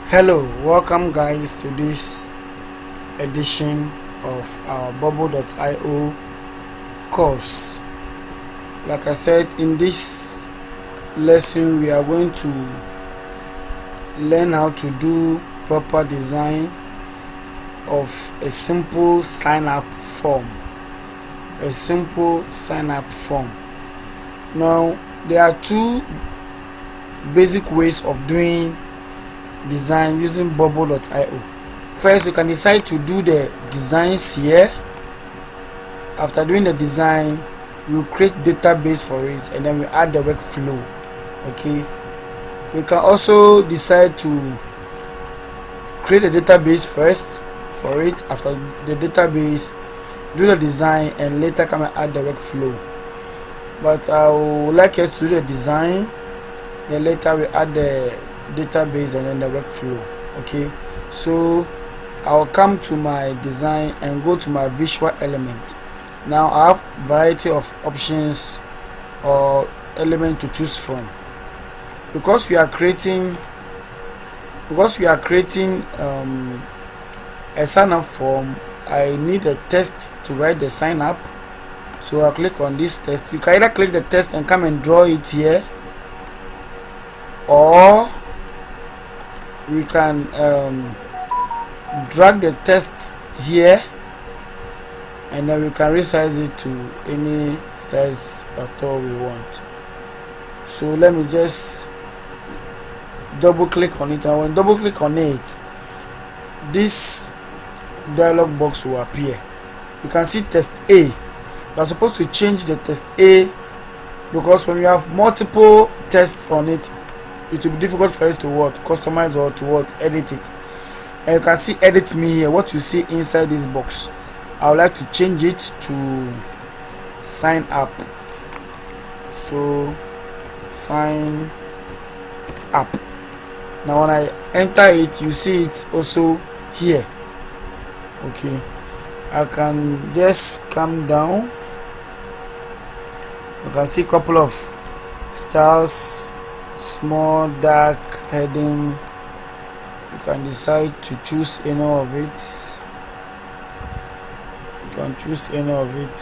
Hello, welcome guys to this edition of our bubble.io course. Like I said, in this lesson we are going to learn how to do proper design of a simple sign up form. Now there are two basic ways of doing design using bubble.io. First, you can decide to do the designs here. After doing the design, you create database for it, and then we add the workflow. Okay, we can also decide to create a database first for it. After the database, do the design, and later come and add the workflow. But I would like us to do the design, then later we add the database and then the workflow. Okay, so I'll come to my design and go to my visual element. Now I have variety of options or element to choose from. Because we are creating a sign up form, I need a text to write the sign up. So I'll click on this text. You can either click the text and come and draw it here, or we can drag the text here, and then we can resize it to any size at all we want. So let me just double click on it. I want to double click on it. This dialog box will appear. You can see text A. You are supposed to change the text A, because when you have multiple tests on it, it will be difficult for us to customize or to edit it. And you can see edit me here, what you see inside this box. I would like to change it to sign up. So sign up. Now when I enter it, you see it also here. Okay, I can just come down. You can see a couple of styles, small, dark, heading. You can decide to choose any of it.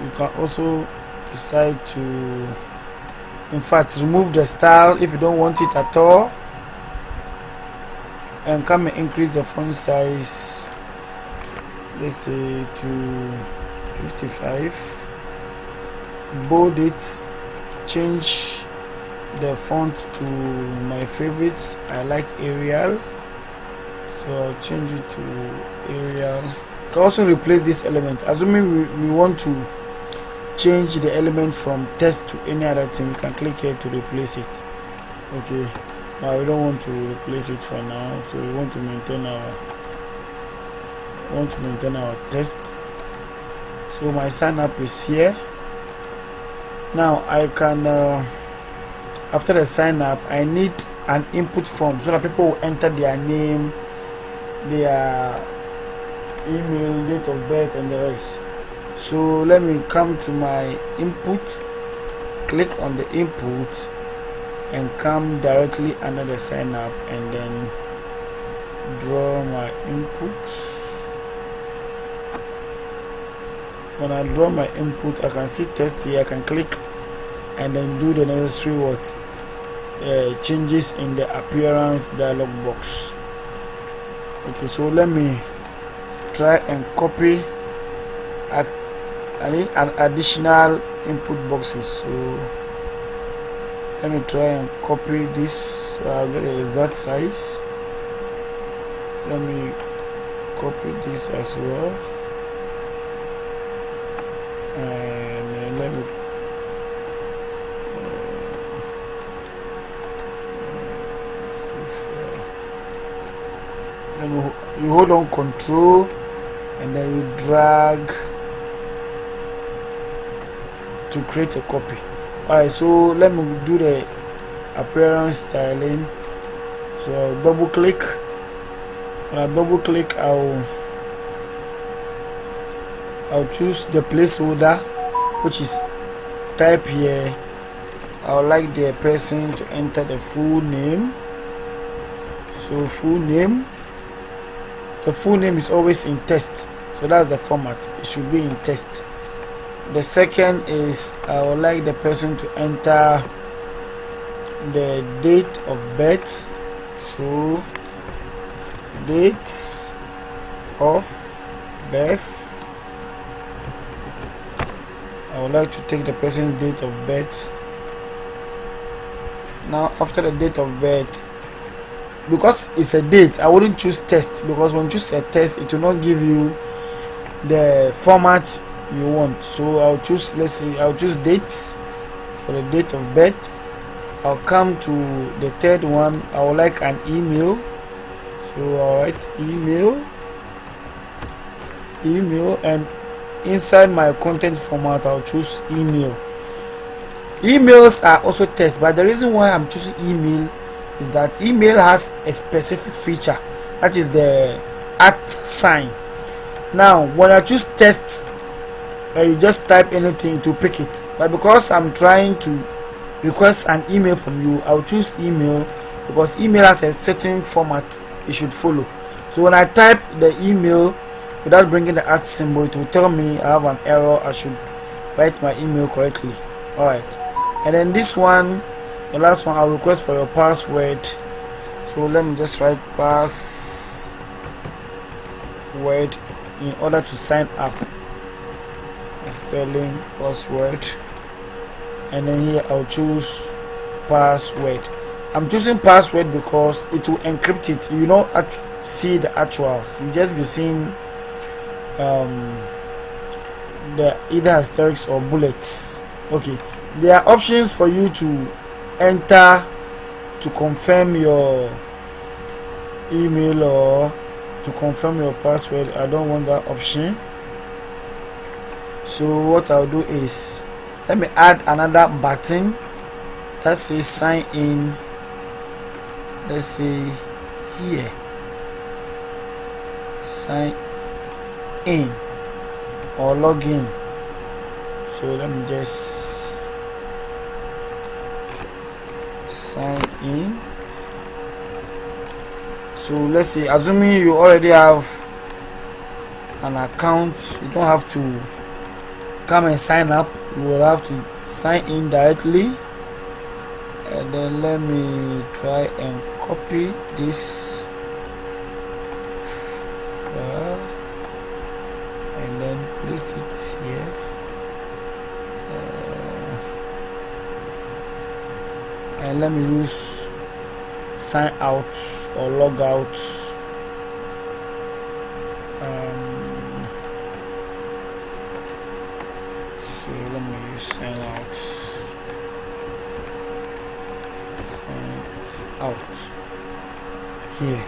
You can also decide to, in fact, remove the style if you don't want it at all, and come and increase the font size, let's say to 55. Bold it, change the font to my favorites. I like Arial, so I'll change it to Arial. You can also replace this element, assuming we want to change the element from text to any other thing. We can click here to replace it. Okay, now we don't want to replace it for now, so we want to maintain our text. So my sign up is here. Now I can after the sign up, I need an input form so that people will enter their name, their email, date of birth, and the rest. So let me come to my input, click on the input, and come directly under the sign up, and then draw my input. When I draw my input, I can see text here. I can click and then do the necessary changes in the appearance dialog box. Okay, so let me try and copy. I need an additional input boxes, so let me try and copy this so I'll get the exact size. Let me copy this as well, and let me you hold on Control and then you drag to create a copy. Alright, so let me do the appearance styling. So I'll double click. When I double click, I'll choose the placeholder, which is type here. I would like the person to enter the full name. So full name, the full name is always in text, so that's the format. It should be in text. The second is I would like the person to enter the date of birth. So date of birth, I would like to take the person's date of birth. Now after the date of birth, because it's a date, I wouldn't choose text, because when you choose a text it will not give you the format you want. So I'll choose, let's say I'll choose dates for the date of birth. I'll come to the third one. I would like an email, so I'll write email, and inside my content format I'll choose email. Emails are also text, but the reason why I'm choosing email is that email has a specific feature, that is the @ sign. Now when I choose text, you just type anything to pick it, but because I'm trying to request an email from you, I'll choose email, because email has a certain format it should follow. So when I type the email without bringing the @ symbol, it will tell me I have an error, I should write my email correctly. Alright, and then this one, the last one, I'll request for your password. So let me just write password in order to sign up. Spelling password, and then here I'll choose password. I'm choosing password because it will encrypt it. You don't see the actuals, you just be seeing the either asterisks or bullets. Okay, there are options for you to enter to confirm your email or to confirm your password. I don't want that option. So what I'll do is, let me add another button that says sign in. Let's say here, sign in or log in. So let me just sign in. So let's say, assuming you already have an account, you don't have to come and sign up, you will have to sign in directly. And then let me try and copy this and then place it here. And let me use sign out or log out. So let me use sign out. Sign out here.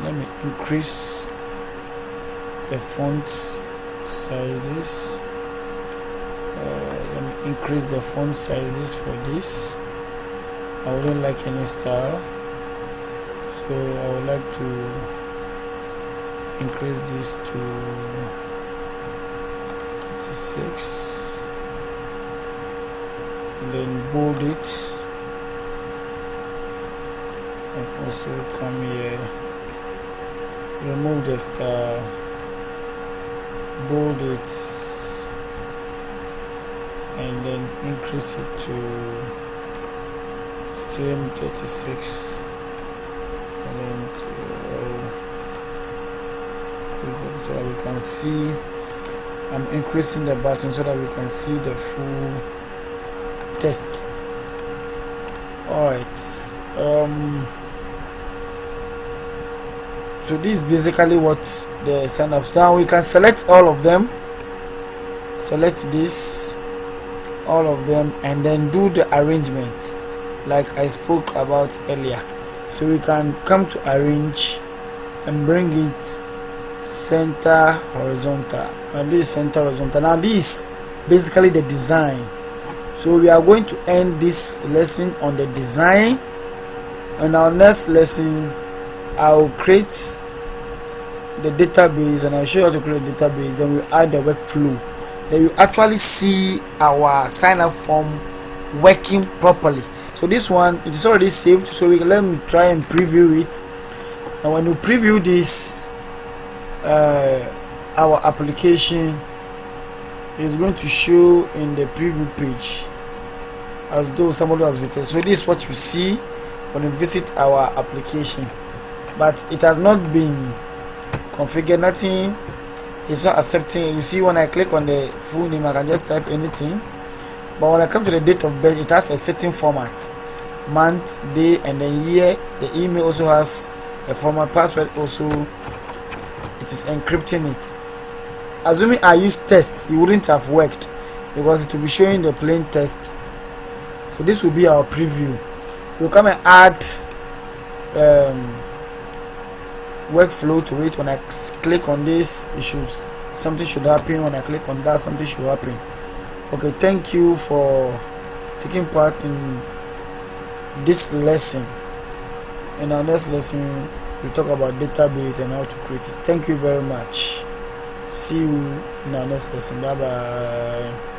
Let me increase the font sizes. Let me increase the font sizes for this. I wouldn't like any style, so I would like to increase this to 36 and then bold it, and also come here, remove the style, bold it, and then increase it to same 36, and then to so that we can see. I'm increasing the button so that we can see the full text. Alright, so this is basically what the sign up. Now we can select all of them, select this, all of them, and then do the arrangement like I spoke about earlier. So we can come to arrange and bring it center horizontal, and this center horizontal. Now this is basically the design. So we are going to end this lesson on the design. In our next lesson I will create the database, and I'll show you how to create a database. Then we'll add the workflow. Then you actually see our sign up form working properly. So this one, it is already saved, so let me try and preview it. And when you preview this, our application is going to show in the preview page as though somebody has visited. So this is what you see when you visit our application, but it has not been configured. Nothing is not accepting. You see, when I click on the full name, I can just type anything, but when I come to the date of birth, it has a certain format: month, day, and then year. The email also has a format. Password also, it is encrypting it. Assuming I use test, it wouldn't have worked because it will be showing the plain text. So this will be our preview. We'll come and add workflow to it. When I click on this, something should happen. When I click on that, something should happen. Okay, thank you for taking part in this lesson. In our next lesson, we talk about database and how to create it. Thank you very much. See you in our next lesson. Bye bye.